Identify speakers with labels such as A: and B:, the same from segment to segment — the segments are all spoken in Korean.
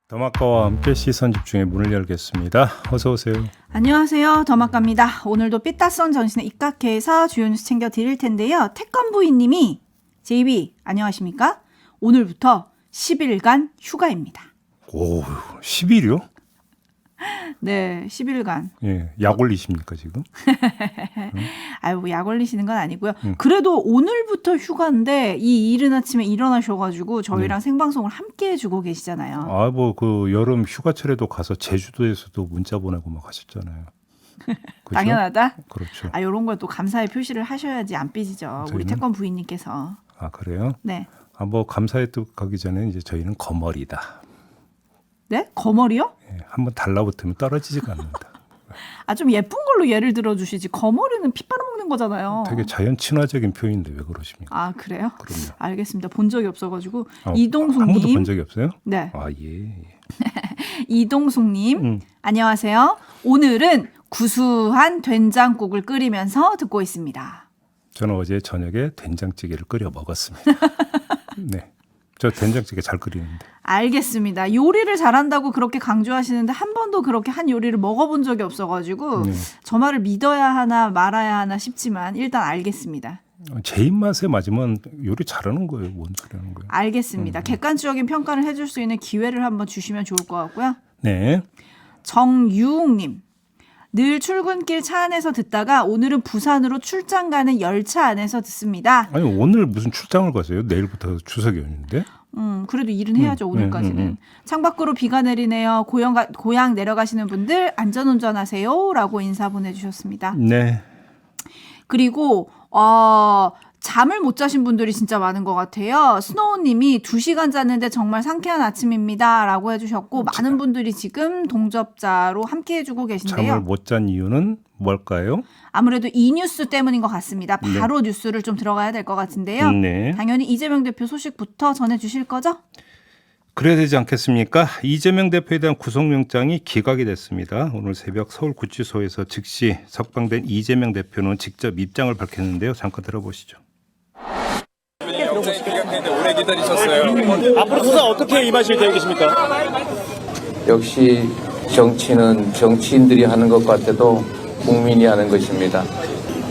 A: 더마카와 함께 시선 집중의 문을 열겠습니다. 어서 오세요.
B: 안녕하세요. 더마카입니다. 오늘도 삐따선 전신의 입각해서 주요 뉴스 챙겨드릴 텐데요. 태권부인님이 JB 안녕하십니까? 오늘부터 10일간 휴가입니다.
A: 오, 10일이요?
B: 네, 10일간.
A: 예, 약 올리십니까 지금?
B: 아유, 뭐 약 올리시는 건 아니고요. 그래도 오늘부터 휴가인데 이 이른 아침에 일어나셔가지고 저희랑 생방송을 함께 해주고 계시잖아요.
A: 아, 뭐 그 여름 휴가철에도 가서 제주도에서도 문자 보내고 막 하셨잖아요. 그죠?
B: 당연하다.
A: 그렇죠.
B: 아, 이런 걸 또 감사의 표시를 하셔야지 안 삐지죠. 우리
A: 저희는?
B: 태권 부인님께서.
A: 아, 그래요?
B: 네.
A: 아, 뭐 감사의 뜻 가기 전에 이제 저희는 거머리다.
B: 네? 거머리요?
A: 예, 한번 달라붙으면 떨어지지가 않는다.
B: 아, 좀 예쁜 걸로 예를 들어주시지. 거머리는 피 빨아먹는 거잖아요.
A: 되게 자연 친화적인 표현인데 왜 그러십니까?
B: 아, 그래요?
A: 그럼요.
B: 알겠습니다. 본 적이 없어가지고.
A: 아,
B: 이동숙님.
A: 한 번도 본 적이 없어요?
B: 네.
A: 아, 예.
B: 이동숙님. 안녕하세요. 오늘은 구수한 된장국을 끓이면서 듣고 있습니다.
A: 저는 어제 저녁에 된장찌개를 끓여 먹었습니다. 네. 저 된장찌개 잘 끓이는데.
B: 알겠습니다. 요리를 잘한다고 그렇게 강조하시는데 한 번도 그렇게 한 요리를 먹어본 적이 없어가지고 저 말을 믿어야 하나 말아야 하나 싶지만 일단 알겠습니다.
A: 제 입맛에 맞으면 요리 잘하는 거예요. 뭔 소리 하는 거예요.
B: 알겠습니다. 객관적인 평가를 해줄 수 있는 기회를 한번 주시면 좋을 것 같고요.
A: 네.
B: 정유웅님. 늘 출근길 차 안에서 듣다가 오늘은 부산으로 출장 가는 열차 안에서 듣습니다.
A: 아니 오늘 무슨 출장을 가세요? 내일부터 추석 연휴인데?
B: 그래도 일은 해야죠. 오늘까지는. 창밖으로 비가 내리네요. 고향 내려가시는 분들 안전운전하세요. 라고 인사 보내주셨습니다.
A: 네.
B: 그리고 잠을 못 자신 분들이 진짜 많은 것 같아요. 스노우님이 2시간 잤는데 정말 상쾌한 아침입니다. 라고 해주셨고 많은 분들이 지금 동접자로 함께 해주고 계신데요.
A: 잠을 못 잔 이유는 뭘까요?
B: 아무래도 이 뉴스 때문인 것 같습니다. 바로 뉴스를 좀 들어가야 될 것 같은데요.
A: 네.
B: 당연히 이재명 대표 소식부터 전해주실 거죠?
A: 그래야 되지 않겠습니까? 이재명 대표에 대한 구속영장이 기각이 됐습니다. 오늘 새벽 서울구치소에서 즉시 석방된 이재명 대표는 직접 입장을 밝혔는데요. 잠깐 들어보시죠.
C: 영장이 기각되는데 오래 기다리셨어요.
D: 앞으로 수사 어떻게 임하실 계획이십니까?
E: 역시 정치는 정치인들이 하는 것 같아도 국민이 하는 것입니다.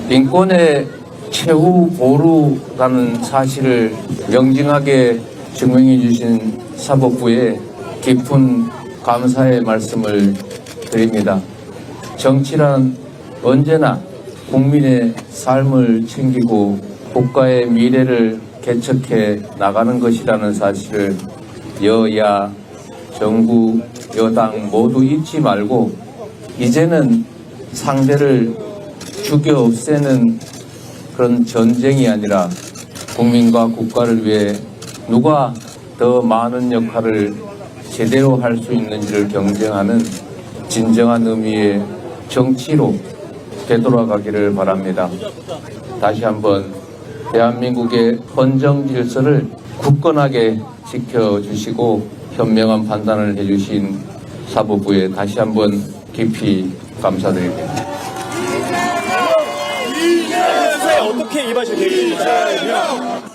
E: 인권의 최후 보루라는 사실을 명징하게 증명해 주신 사법부에 깊은 감사의 말씀을 드립니다. 정치란 언제나 국민의 삶을 챙기고 국가의 미래를 개척해 나가는 것이라는 사실을 여야, 정부, 여당 모두 잊지 말고 이제는 상대를 죽여 없애는 그런 전쟁이 아니라 국민과 국가를 위해 누가 더 많은 역할을 제대로 할 수 있는지를 경쟁하는 진정한 의미의 정치로 되돌아가기를 바랍니다. 다시 한번 대한민국의 헌정 질서를 굳건하게 지켜주시고 현명한 판단을 해주신 사법부에 다시 한번 깊이 감사드립니다.
D: 수사에 어떻게 임하실 계획이십니까?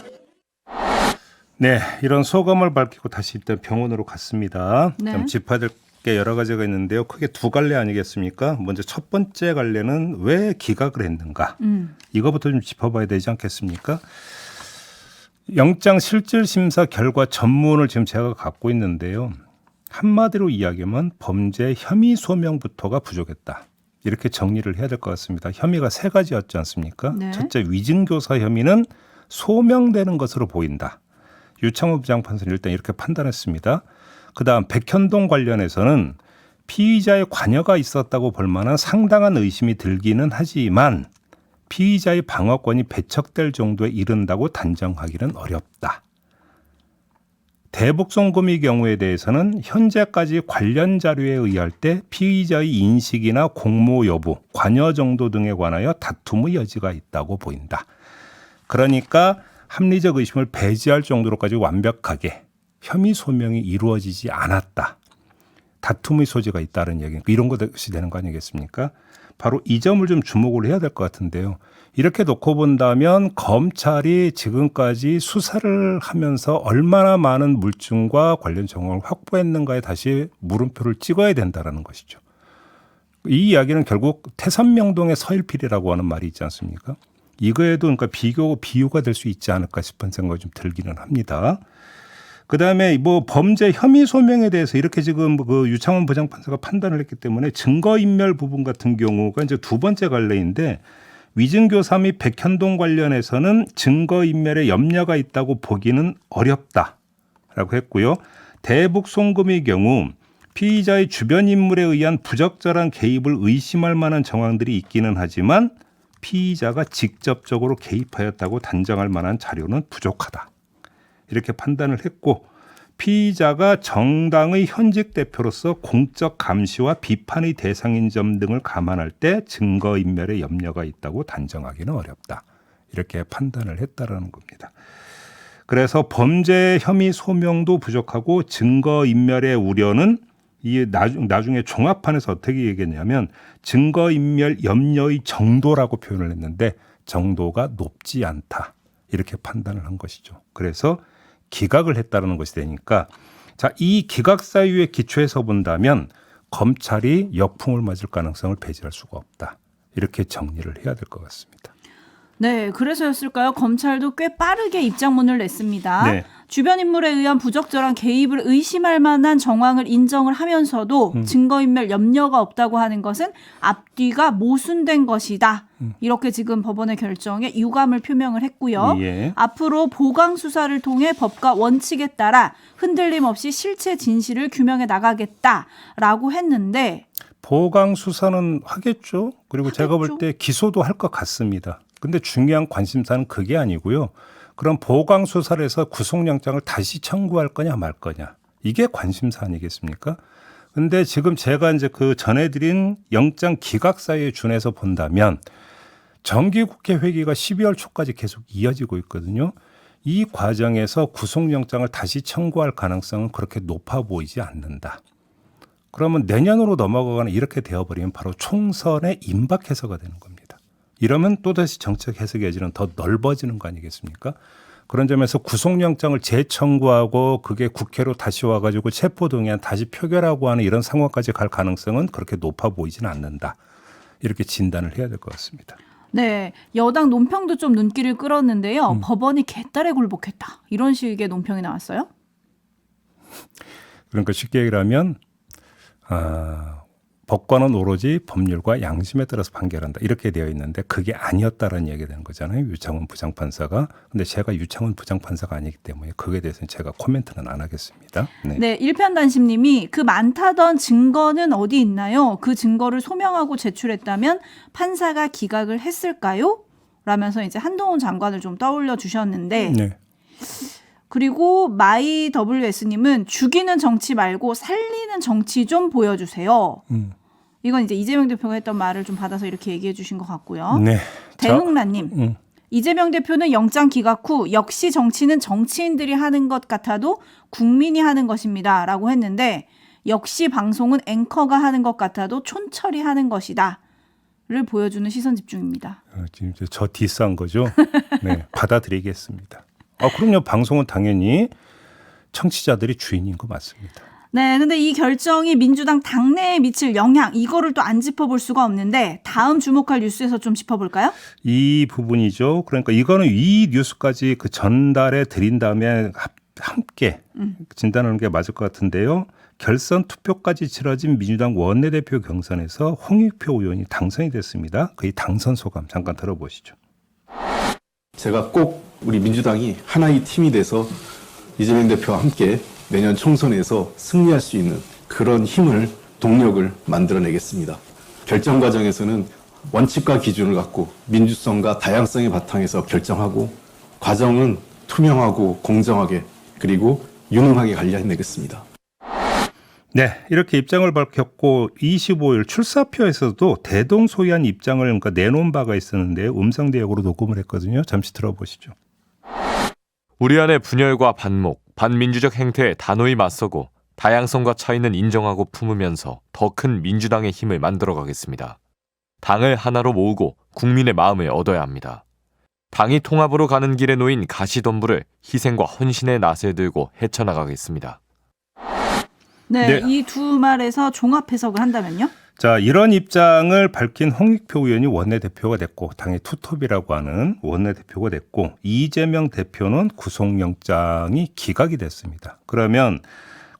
A: 네, 이런 소감을 밝히고 다시 일단 병원으로 갔습니다.
B: 네.
A: 좀 짚어야 될 게 여러 가지가 있는데요. 크게 두 갈래 아니겠습니까? 먼저 첫 번째 갈래는 왜 기각을 했는가? 이거부터 좀 짚어봐야 되지 않겠습니까? 영장 실질심사 결과 전문을 지금 제가 갖고 있는데요. 한마디로 이야기하면 범죄 혐의 소명부터가 부족했다. 이렇게 정리를 해야 될 것 같습니다. 혐의가 세 가지였지 않습니까?
B: 네.
A: 첫째, 위증교사 혐의는 소명되는 것으로 보인다. 유창호 부장판사는 일단 이렇게 판단했습니다. 그다음 백현동 관련해서는 피의자의 관여가 있었다고 볼 만한 상당한 의심이 들기는 하지만 피의자의 방어권이 배척될 정도에 이른다고 단정하기는 어렵다. 대북송금의 경우에 대해서는 현재까지 관련 자료에 의할 때 피의자의 인식이나 공모 여부, 관여 정도 등에 관하여 다툼의 여지가 있다고 보인다. 그러니까 합리적 의심을 배제할 정도로까지 완벽하게 혐의 소명이 이루어지지 않았다. 다툼의 소지가 있다는 얘기니까 이런 것이 되는 거 아니겠습니까? 바로 이 점을 좀 주목을 해야 될 것 같은데요. 이렇게 놓고 본다면 검찰이 지금까지 수사를 하면서 얼마나 많은 물증과 관련 정황을 확보했는가에 다시 물음표를 찍어야 된다는 것이죠. 이 이야기는 결국 태산명동의 서일필이라고 하는 말이 있지 않습니까? 이거에도 그러니까 비유가 될 수 있지 않을까 싶은 생각이 좀 들기는 합니다. 그다음에 뭐 범죄 혐의 소명에 대해서 이렇게 지금 그 유창훈 부장판사가 판단을 했기 때문에 증거인멸 부분 같은 경우가 이제 두 번째 갈래인데 위증교사 및 백현동 관련해서는 증거인멸에 염려가 있다고 보기는 어렵다라고 했고요. 대북 송금의 경우 피의자의 주변 인물에 의한 부적절한 개입을 의심할 만한 정황들이 있기는 하지만 피의자가 직접적으로 개입하였다고 단정할 만한 자료는 부족하다. 이렇게 판단을 했고 피의자가 정당의 현직 대표로서 공적 감시와 비판의 대상인 점 등을 감안할 때 증거인멸에 염려가 있다고 단정하기는 어렵다. 이렇게 판단을 했다라는 겁니다. 그래서 범죄 혐의 소명도 부족하고 증거인멸의 우려는 이 나중에 종합판에서 어떻게 얘기했냐면 증거인멸 염려의 정도라고 표현을 했는데 정도가 높지 않다. 이렇게 판단을 한 것이죠. 그래서 기각을 했다는 것이 되니까 자, 이 기각 사유에 기초해서 본다면 검찰이 역풍을 맞을 가능성을 배제할 수가 없다. 이렇게 정리를 해야 될 것 같습니다.
B: 네, 그래서였을까요? 검찰도 꽤 빠르게 입장문을 냈습니다.
A: 네.
B: 주변 인물에 의한 부적절한 개입을 의심할 만한 정황을 인정을 하면서도 증거인멸 염려가 없다고 하는 것은 앞뒤가 모순된 것이다. 이렇게 지금 법원의 결정에 유감을 표명을 했고요.
A: 예.
B: 앞으로 보강 수사를 통해 법과 원칙에 따라 흔들림 없이 실체 진실을 규명해 나가겠다라고 했는데
A: 보강 수사는 하겠죠. 그리고 제가 볼
B: 하겠죠.
A: 때 기소도 할 것 같습니다. 근데 중요한 관심사는 그게 아니고요. 그럼 보강 수사를 해서 구속영장을 다시 청구할 거냐 말 거냐. 이게 관심사 아니겠습니까? 근데 지금 제가 이제 그 전해드린 영장 기각 사유에 준해서 본다면 정기국회 회기가 12월 초까지 계속 이어지고 있거든요. 이 과정에서 구속영장을 다시 청구할 가능성은 그렇게 높아 보이지 않는다. 그러면 내년으로 넘어가거나 이렇게 되어버리면 바로 총선에 임박 해서가 되는 겁니다. 이러면 또다시 정책 해석의 여지는 더 넓어지는 거 아니겠습니까? 그런 점에서 구속영장을 재청구하고 그게 국회로 다시 와가지고 체포동의안 다시 표결하고 하는 이런 상황까지 갈 가능성은 그렇게 높아 보이지는 않는다. 이렇게 진단을 해야 될 것 같습니다.
B: 네, 여당 논평도 좀 눈길을 끌었는데요. 법원이 개딸에 굴복했다. 이런 식의 논평이 나왔어요.
A: 그러니까 쉽게 얘기하면 법관은 오로지 법률과 양심에 따라서 판결한다. 이렇게 되어 있는데 그게 아니었다라는 얘기가 되는 거잖아요. 유창훈 부장판사가. 근데 제가 유창훈 부장판사가 아니기 때문에 그거에 대해서는 제가 코멘트는 안 하겠습니다. 네.
B: 네, 일편단심님이 그 많다던 증거는 어디 있나요? 그 증거를 소명하고 제출했다면 판사가 기각을 했을까요? 라면서 이제 한동훈 장관을 좀 떠올려 주셨는데
A: 네.
B: 그리고 마이 WS님은 죽이는 정치 말고 살리는 정치 좀 보여주세요. 이건 이제 이재명 대표가 했던 말을 좀 받아서 이렇게 얘기해 주신 것 같고요.
A: 네.
B: 대흥란님. 이재명 대표는 영장 기각 후 역시 정치는 정치인들이 하는 것 같아도 국민이 하는 것입니다. 라고 했는데 역시 방송은 앵커가 하는 것 같아도 촌철이 하는 것이다. 를 보여주는 시선 집중입니다.
A: 지금 저 디스한 거죠? 네. 받아들이겠습니다. 그럼요. 방송은 당연히 청취자들이 주인인 거 맞습니다.
B: 네, 근데 이 결정이 민주당 당내에 미칠 영향 이거를 또 안 짚어볼 수가 없는데 다음 주목할 뉴스에서 좀 짚어볼까요?
A: 이 부분이죠. 그러니까 이거는 이 뉴스까지 그 전달해 드린 다음에 함께 진단하는 게 맞을 것 같은데요. 결선 투표까지 치러진 민주당 원내대표 경선에서 홍익표 의원이 당선이 됐습니다. 그의 당선 소감 잠깐 들어보시죠.
F: 제가 꼭 우리 민주당이 하나의 팀이 돼서 이재명 대표와 함께 내년 총선에서 승리할 수 있는 그런 힘을, 동력을 만들어내겠습니다. 결정 과정에서는 원칙과 기준을 갖고 민주성과 다양성의 바탕에서 결정하고 과정은 투명하고 공정하게 그리고 유능하게 관리해내겠습니다.
A: 네, 이렇게 입장을 밝혔고 25일 출사표에서도 대동소이한 입장을 그러니까 내놓은 바가 있었는데요. 음성 대역으로 녹음을 했거든요. 잠시 들어보시죠.
G: 우리 안의 분열과 반목, 반민주적 행태에 단호히 맞서고 다양성과 차이는 인정하고 품으면서 더 큰 민주당의 힘을 만들어가겠습니다. 당을 하나로 모으고 국민의 마음을 얻어야 합니다. 당이 통합으로 가는 길에 놓인 가시덤불을 희생과 헌신의 낫을 들고 헤쳐나가겠습니다.
B: 네,
A: 네.
B: 이 두 말에서 종합 해석을 한다면요?
A: 자, 이런 입장을 밝힌 홍익표 의원이 원내대표가 됐고 당의 투톱이라고 하는 원내대표가 됐고 이재명 대표는 구속영장이 기각이 됐습니다. 그러면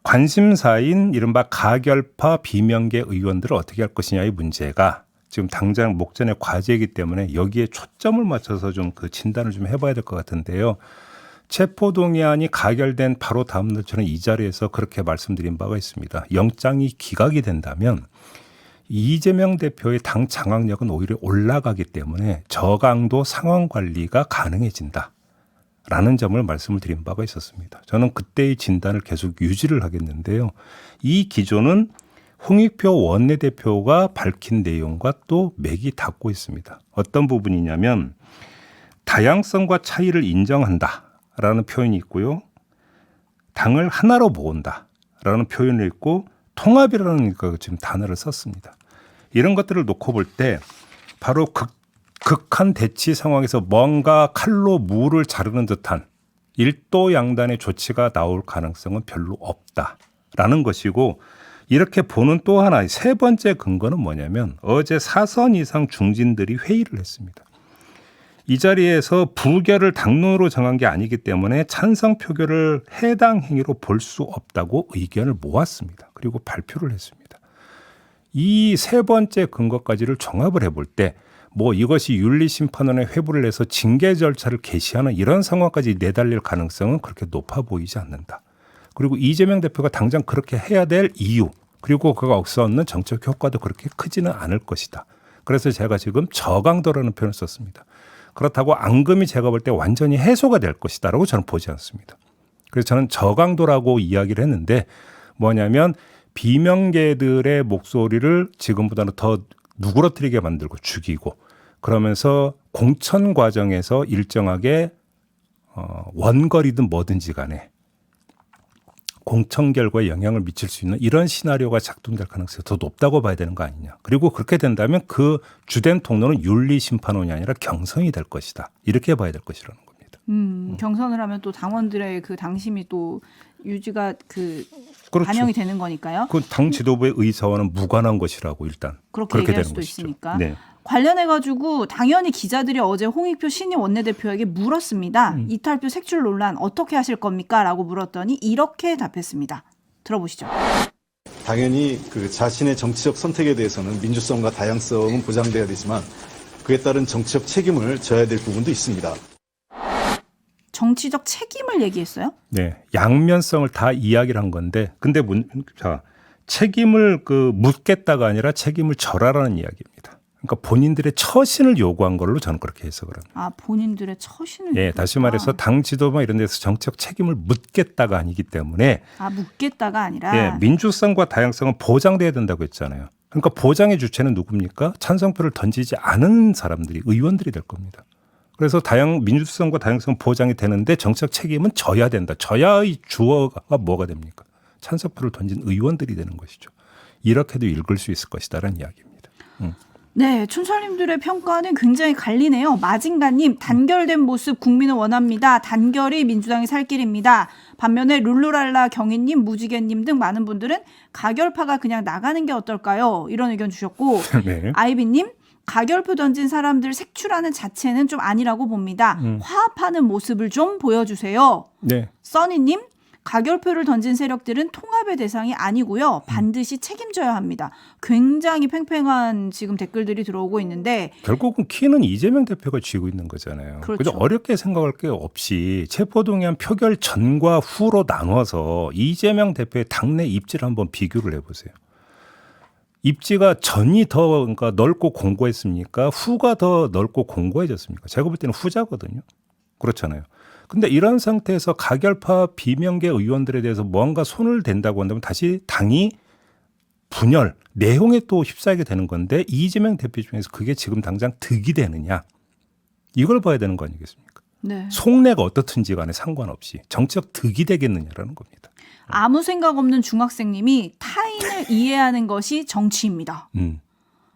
A: 관심사인 이른바 가결파 비명계 의원들을 어떻게 할 것이냐의 문제가 지금 당장 목전의 과제이기 때문에 여기에 초점을 맞춰서 좀 그 진단을 좀 해봐야 될 것 같은데요. 체포동의안이 가결된 바로 다음 날 저는 이 자리에서 그렇게 말씀드린 바가 있습니다. 영장이 기각이 된다면 이재명 대표의 당 장악력은 오히려 올라가기 때문에 저강도 상황 관리가 가능해진다라는 점을 말씀을 드린 바가 있었습니다. 저는 그때의 진단을 계속 유지를 하겠는데요. 이 기조는 홍익표 원내대표가 밝힌 내용과 또 맥이 닿고 있습니다. 어떤 부분이냐면 다양성과 차이를 인정한다라는 표현이 있고요. 당을 하나로 모은다라는 표현이 있고 통합이라는 그 지금 단어를 썼습니다. 이런 것들을 놓고 볼 때 바로 극한 대치 상황에서 뭔가 칼로 무를 자르는 듯한 일도양단의 조치가 나올 가능성은 별로 없다라는 것이고 이렇게 보는 또 하나의 세 번째 근거는 뭐냐면 어제 4선 이상 중진들이 회의를 했습니다. 이 자리에서 부결을 당론으로 정한 게 아니기 때문에 찬성 표결을 해당 행위로 볼 수 없다고 의견을 모았습니다. 그리고 발표를 했습니다. 이 세 번째 근거까지를 종합을 해볼 때 뭐 이것이 윤리심판원에 회부를 해서 징계 절차를 개시하는 이런 상황까지 내달릴 가능성은 그렇게 높아 보이지 않는다. 그리고 이재명 대표가 당장 그렇게 해야 될 이유 그리고 그가 얻는 정책 효과도 그렇게 크지는 않을 것이다. 그래서 제가 지금 저강도라는 표현을 썼습니다. 그렇다고 앙금이 제가 볼 때 완전히 해소가 될 것이다라고 저는 보지 않습니다. 그래서 저는 저강도라고 이야기를 했는데 뭐냐면 비명계들의 목소리를 지금보다는 더 누그러뜨리게 만들고 죽이고 그러면서 공천 과정에서 일정하게 원거리든 뭐든지 간에 공천 결과에 영향을 미칠 수 있는 이런 시나리오가 작동될 가능성이 더 높다고 봐야 되는 거 아니냐. 그리고 그렇게 된다면 그 주된 통로는 윤리심판원이 아니라 경선이 될 것이다. 이렇게 봐야 될 것이라는 겁니다.
B: 경선을 하면 또 당원들의 그 당심이 또 유지가
A: 그렇죠.
B: 반영이 되는 거니까요.
A: 그 당 지도부의 의사와는 무관한 것이라고 일단
B: 그렇게
A: 그렇게
B: 얘기할
A: 되는
B: 수도
A: 것이죠.
B: 있으니까.
A: 네.
B: 관련해가지고 당연히 기자들이 어제 홍익표 신임 원내대표에게 물었습니다. 이탈표 색출 논란 어떻게 하실 겁니까? 라고 물었더니 이렇게 답했습니다. 들어보시죠.
F: 당연히 그 자신의 정치적 선택에 대해서는 민주성과 다양성은 보장돼야 되지만 그에 따른 정치적 책임을 져야 될 부분도 있습니다.
B: 정치적 책임을 얘기했어요?
A: 네, 양면성을 다 이야기를 한 건데, 근데 책임을 묻겠다가 아니라 책임을 져라라는 이야기입니다. 그러니까 본인들의 처신을 요구한 걸로 저는 그렇게 해석을 합니다.
B: 아, 본인들의 처신을.
A: 예, 다시 말해서 당 지도부나 이런 데서 정치적 책임을 묻겠다가 아니기 때문에.
B: 아, 묻겠다가 아니라.
A: 예, 민주성과 다양성은 보장돼야 된다고 했잖아요. 그러니까 보장의 주체는 누굽니까? 찬성표를 던지지 않은 사람들이 의원들이 될 겁니다. 그래서 민주성과 다양성은 보장이 되는데 정책 책임은 져야 된다. 져야의 주어가 뭐가 됩니까? 찬성표를 던진 의원들이 되는 것이죠. 이렇게도 읽을 수 있을 것이다라는 이야기입니다.
B: 네, 촌철님들의 평가는 굉장히 갈리네요. 마징가님, 단결된 모습 국민은 원합니다. 단결이 민주당의 살 길입니다. 반면에 룰루랄라 경희님, 무지개님 등 많은 분들은 가결파가 그냥 나가는 게 어떨까요? 이런 의견 주셨고
A: 네.
B: 아이비님, 가결표 던진 사람들 색출하는 자체는 좀 아니라고 봅니다. 화합하는 모습을 좀 보여주세요.
A: 네.
B: 써니님, 가결표를 던진 세력들은 통합의 대상이 아니고요. 반드시 책임져야 합니다. 굉장히 팽팽한 지금 댓글들이 들어오고 있는데
A: 결국은 키는 이재명 대표가 쥐고 있는 거잖아요.
B: 그렇죠.
A: 그죠? 어렵게 생각할 게 없이 체포동의안 표결 전과 후로 나눠서 이재명 대표의 당내 입지를 한번 비교를 해보세요. 입지가 전이 더 그러니까 넓고 공고했습니까? 후가 더 넓고 공고해졌습니까? 제가 볼 때는 후자거든요. 그렇잖아요. 근데 이런 상태에서 가결파 비명계 의원들에 대해서 뭔가 손을 댄다고 한다면 다시 당이 분열, 내용에 또 휩싸이게 되는 건데 이재명 대표 중에서 그게 지금 당장 득이 되느냐. 이걸 봐야 되는 거 아니겠습니까?
B: 네.
A: 속내가 어떻든지 간에 상관없이 정치적 득이 되겠느냐라는 겁니다.
B: 아무 생각 없는 중학생님이 타인을 이해하는 것이 정치입니다.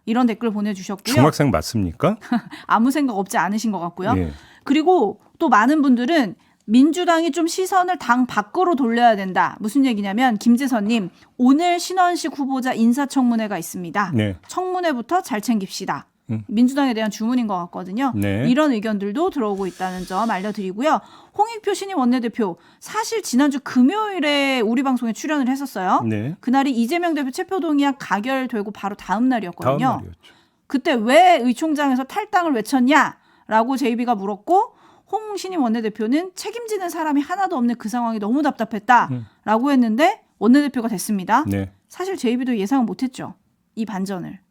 B: 이런 댓글 보내주셨고요.
A: 중학생 맞습니까?
B: 아무 생각 없지 않으신 것 같고요.
A: 예.
B: 그리고 또 많은 분들은 민주당이 좀 시선을 당 밖으로 돌려야 된다. 무슨 얘기냐면 김재선님 오늘 신원식 후보자 인사청문회가 있습니다.
A: 네.
B: 청문회부터 잘 챙깁시다. 민주당에 대한 주문인 것 같거든요.
A: 네.
B: 이런 의견들도 들어오고 있다는 점 알려드리고요. 홍익표 신임 원내대표 사실 지난주 금요일에 우리 방송에 출연을 했었어요.
A: 네.
B: 그날이 이재명 대표 체포동의안 가결되고 바로 다음 날이었거든요.
A: 다음 날이었죠.
B: 그때 왜 의총장에서 탈당을 외쳤냐라고 JB가 물었고 홍 신임 원내대표는 책임지는 사람이 하나도 없는 그 상황이 너무 답답했다라고 했는데 원내대표가 됐습니다.
A: 네.
B: 사실 JB도 예상은 못했죠. 이 반전을.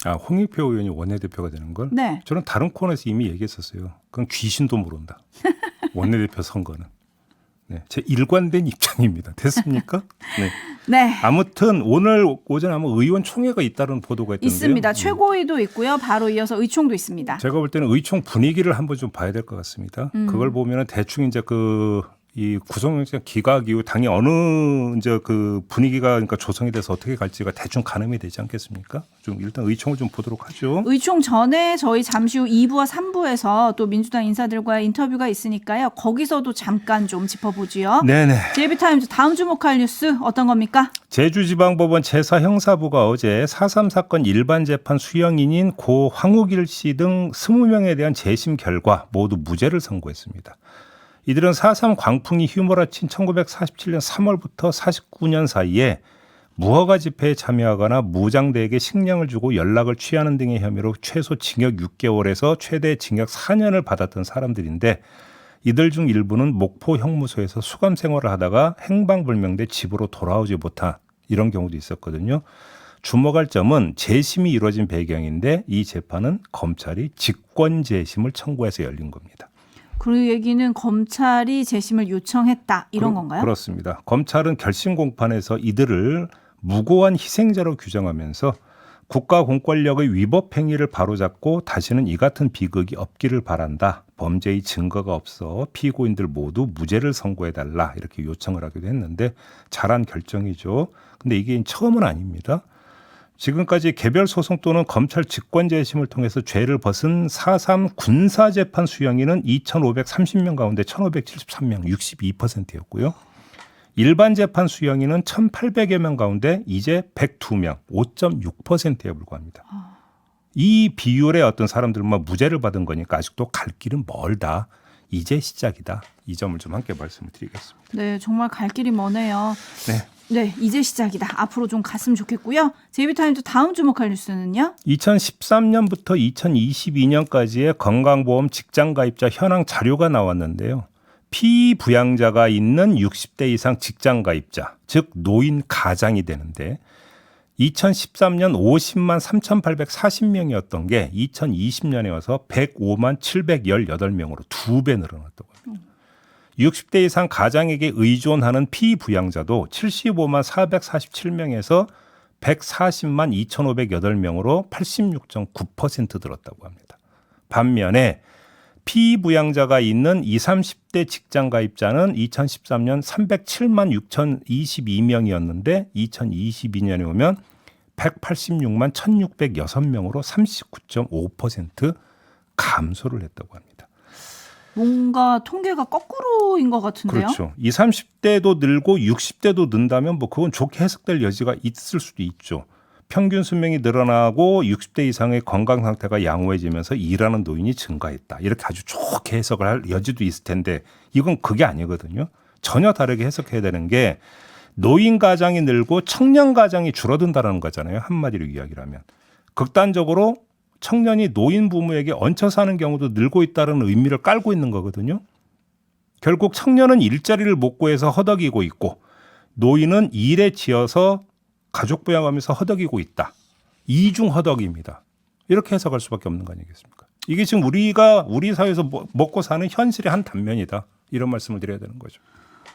A: 아, 홍익표 의원이 원내대표가 되는 건
B: 네.
A: 저는 다른 코너에서 이미 얘기했었어요. 그건 귀신도 모른다. 원내대표 선거는. 네, 제 일관된 입장입니다. 됐습니까? 네.
B: 네.
A: 아무튼 오늘 오전에 아마 의원총회가 있다는 보도가 있던데요.
B: 있습니다. 최고위도 있고요. 바로 이어서 의총도 있습니다.
A: 제가 볼 때는 의총 분위기를 한번 좀 봐야 될 것 같습니다. 그걸 보면은 대충 이제 이 구성영장 기각 이후 당이 어느 이제 그 분위기가 그러니까 조성이 돼서 어떻게 갈지가 대충 가늠이 되지 않겠습니까? 좀 일단 의총을 좀 보도록 하죠.
B: 의총 전에 저희 잠시 후 2부와 3부에서 또 민주당 인사들과의 인터뷰가 있으니까요. 거기서도 잠깐 좀 짚어보지요.
A: 네네.
B: JB타임즈 다음 주목할 뉴스 어떤 겁니까?
A: 제주지방법원 제사형사부가 어제 4.3 사건 일반재판 수형인인 고 황우길 씨 등 20명에 대한 재심 결과 모두 무죄를 선고했습니다. 이들은 4.3 광풍이 휘몰아친 1947년 3월부터 49년 사이에 무허가 집회에 참여하거나 무장대에게 식량을 주고 연락을 취하는 등의 혐의로 최소 징역 6개월에서 최대 징역 4년을 받았던 사람들인데 이들 중 일부는 목포 형무소에서 수감 생활을 하다가 행방불명돼 집으로 돌아오지 못한 이런 경우도 있었거든요. 주목할 점은 재심이 이루어진 배경인데 이 재판은 검찰이 직권재심을 청구해서 열린 겁니다.
B: 그 얘기는 검찰이 재심을 요청했다 이런 건가요?
A: 그렇습니다. 검찰은 결심 공판에서 이들을 무고한 희생자로 규정하면서 국가 공권력의 위법 행위를 바로잡고 다시는 이 같은 비극이 없기를 바란다. 범죄의 증거가 없어 피고인들 모두 무죄를 선고해달라 이렇게 요청을 하기도 했는데 잘한 결정이죠. 근데 이게 처음은 아닙니다. 지금까지 개별 소송 또는 검찰 직권재심을 통해서 죄를 벗은 4.3 군사재판 수형인은 2,530명 가운데 1,573명, 62%였고요. 일반 재판 수형인은 1,800여 명 가운데 이제 102명, 5.6%에 불과합니다. 이 비율의 어떤 사람들만 무죄를 받은 거니까 아직도 갈 길은 멀다. 이제 시작이다. 이 점을 좀 함께 말씀을 드리겠습니다.
B: 네, 정말 갈 길이 머네요.
A: 네.
B: 네, 이제 시작이다. 앞으로 좀 갔으면 좋겠고요. JB타임즈 다음 주목할 뉴스는요?
A: 2013년부터 2022년까지의 건강보험 직장가입자 현황 자료가 나왔는데요. 피부양자가 있는 60대 이상 직장가입자, 즉 노인 가장이 되는데 2013년 50만 3,840명이었던 게 2020년에 와서 105만 718명으로 2배 늘어났다고 합니다. 60대 이상 가장에게 의존하는 피부양자도 75만 447명에서 140만 2,508명으로 86.9% 늘었다고 합니다. 반면에 피부양자가 있는 20, 30대 직장가입자는 2013년 307만 6,022명이었는데 2022년에 오면 186만 1,606명으로 39.5% 감소를 했다고 합니다.
B: 뭔가 통계가 거꾸로인 것 같은데요?
A: 그렇죠. 20, 30대도 늘고 60대도 는다면 뭐 그건 좋게 해석될 여지가 있을 수도 있죠. 평균 수명이 늘어나고 60대 이상의 건강 상태가 양호해지면서 일하는 노인이 증가했다. 이렇게 아주 좋게 해석을 할 여지도 있을 텐데 이건 그게 아니거든요. 전혀 다르게 해석해야 되는 게 노인 가장이 늘고 청년 가장이 줄어든다는 거잖아요. 한마디로 이야기를 하면. 극단적으로 청년이 노인 부모에게 얹혀 사는 경우도 늘고 있다는 의미를 깔고 있는 거거든요. 결국 청년은 일자리를 못 구해서 허덕이고 있고 노인은 일에 지어서 가족 부양하면서 허덕이고 있다. 이중 허덕입니다. 이렇게 해석할 수밖에 없는 거 아니겠습니까? 이게 지금 우리 사회에서 먹고 사는 현실의 한 단면이다. 이런 말씀을 드려야 되는 거죠.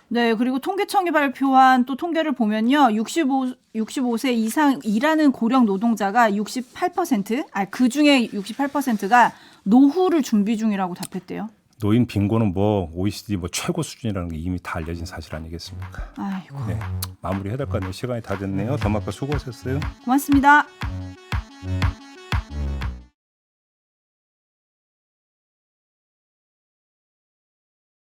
B: 네, 그리고 통계청이 발표한 또 통계를 보면요. 65세 이상 일하는 고령 노동자가 68%, 그중에 68%가 노후를 준비 중이라고 답했대요.
A: 노인 빈곤은 OECD 최고 수준이라는 게 이미 다 알려진 사실 아니겠습니까?
B: 아이고.
A: 네, 마무리해야 될 것 같네요. 시간이 다 됐네요. 더마카 수고하셨어요.
B: 고맙습니다.